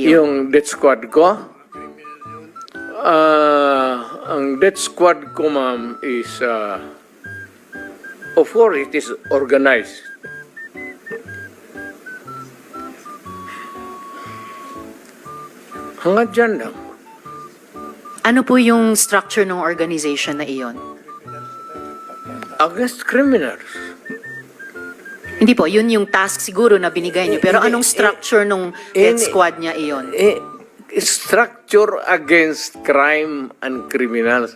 ninyo? Yung death squad ko? Ang death squad ko, ma'am, is, of course, it is organized. Hanggang dyan lang. Ano po yung structure ng organization na iyon? Against criminals. Hindi po, yun yung task siguro na binigay niyo. Pero anong structure ng death squad niya iyon? Structure against crime and criminals.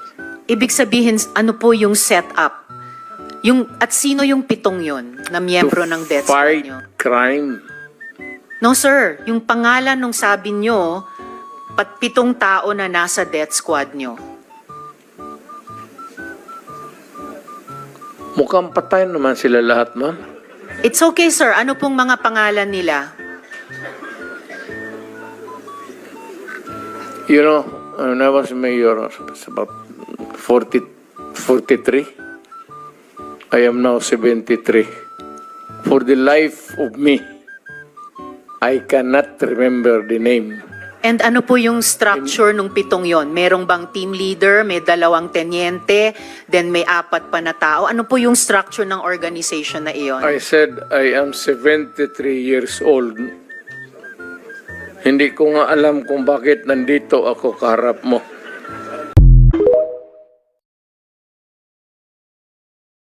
Ibig sabihin, ano po yung setup? At sino yung 7 yon na miyembro ng death squad Fight niyo? crime. No sir, yung pangalan nung sabi niyo, 7 tao na nasa death squad niyo. Mukhang patay naman sila lahat, ma'am. It's okay sir, ano pong mga pangalan nila? You know, when I was mayor, it's about 43. I am now 73. For the life of me, I cannot remember the name. And ano po yung structure nung 7 yon? Merong bang team leader, may 2 tenyente, then may 4 pa na tao? Ano po yung structure ng organization na iyon? I said I am 73 years old. Hindi ko nga alam kung bakit nandito ako kaharap mo.